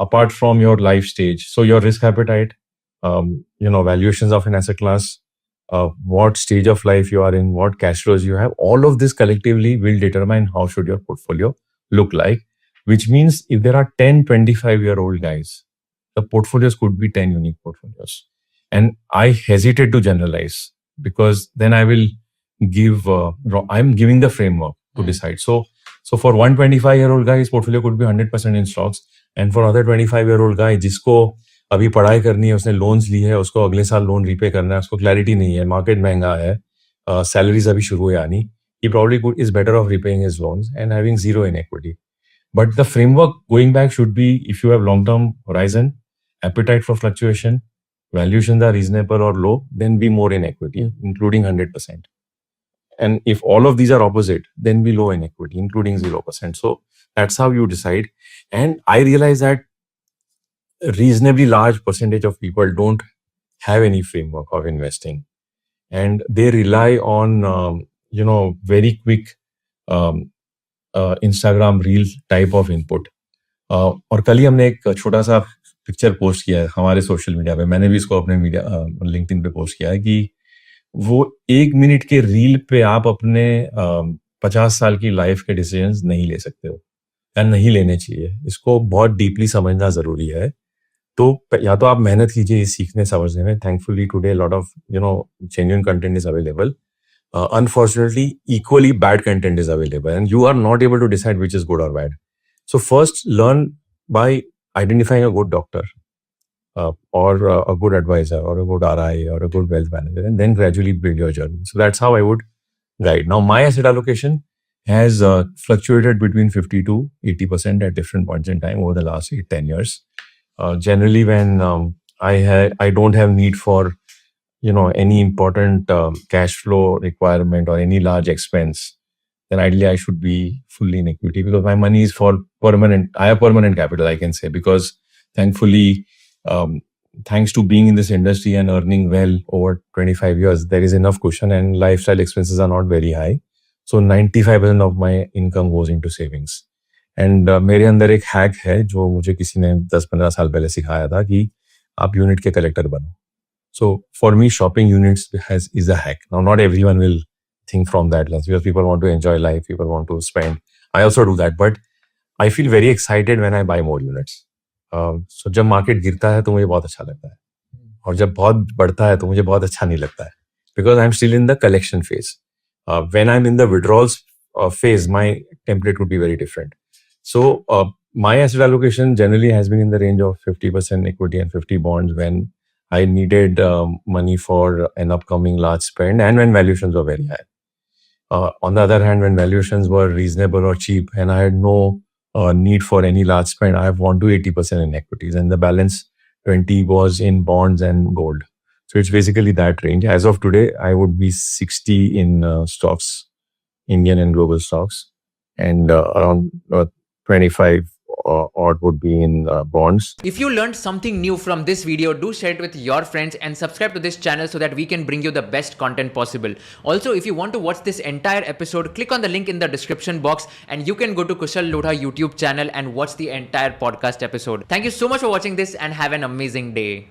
apart from your life stage. So your risk appetite, valuations of an asset class, what stage of life you are in, what cash flows you have, all of this collectively will determine how should your portfolio look like, which means if there are 10, 25-year-old guys, the portfolios could be 10 unique portfolios. And I hesitate to generalize because then I will I'm giving the framework to decide. So for 125-year-old guy, his portfolio could be 100% in stocks. And for other 25-year-old guy, जिसको अभी पढ़ाई करनी है, उसने loans ली है, उसको अगले साल लोन रीपे करना है, उसको क्लैरिटी नहीं है, मार्केट महंगा है, सैलरीज अभी शुरू हुई आनी, he probably is better off repaying his loans and having zero in equity. But the framework going back should be, if you have long-term horizon, appetite for fluctuation, valuations are reasonable or low, then be more in equity, including 100%. And if all of these are opposite, then be low in equity, including 0%. So that's how you decide. And I realize that a reasonably large percentage of people don't have any framework of investing. And they rely on, very quick Instagram reel type of input. और कल ही हमने एक छोटा सा picture post किया है हमारे social media पे, मैंने भी इसको अपने मीडिया लिंक्डइन पे पोस्ट किया है कि वो 1 मिनट के रील पे आप अपने 50 साल की लाइफ के डिसीजंस नहीं ले सकते हो या नहीं लेने चाहिए. इसको बहुत डीपली समझना जरूरी है. तो या तो आप मेहनत कीजिए इस सीखने समझने में. Thankfully today lot of genuine content is available. Unfortunately, equally bad content is available and you are not able to decide which is good or bad. So first learn by identifying a good doctor or a good advisor or a good RI or a good wealth manager, and then gradually build your journey. So that's how I would guide. Now, my asset allocation has fluctuated between 50 to 80% at different points in time over the last 8-10 years. Generally, when I don't have need for any important cash flow requirement or any large expense, then ideally I should be fully in equity because my money is for permanent. I have permanent capital, I can say, because thankfully, thanks to being in this industry and earning well over 25 years, there is enough cushion and lifestyle expenses are not very high. So 95% of my income goes into savings. And मेरे अंदर एक hack है जो मुझे किसी ने 10-15 साल पहले सिखाया था कि आप यूनिट के कलेक्टर बनो. So for me, shopping units is a hack. Now, not everyone will think from that lens because people want to enjoy life, people want to spend. I also do that, but I feel very excited when I buy more units. So जब market गिरता है तो मुझे बहुत अच्छा लगता है और जब बहुत बढ़ता है तो मुझे बहुत अच्छा नहीं लगता है because I'm still in the collection phase. When I'm in the withdrawals phase, my template would be very different. So my asset allocation generally has been in the range of 50% equity and 50 bonds when I needed money for an upcoming large spend and when valuations were very high. On the other hand, when valuations were reasonable or cheap and I had no need for any large spend, I have gone to 80% in equities and the balance 20 was in bonds and gold. So it's basically that range. As of today, I would be 60 in stocks, Indian and global stocks, and around 25 odd would be in bonds. If you learned something new from this video, do share it with your friends and subscribe to this channel so that we can bring you the best content possible. Also, if you want to watch this entire episode, click on the link in the description box and you can go to Kushal Lodha YouTube channel and watch the entire podcast episode. Thank you so much for watching this and have an amazing day.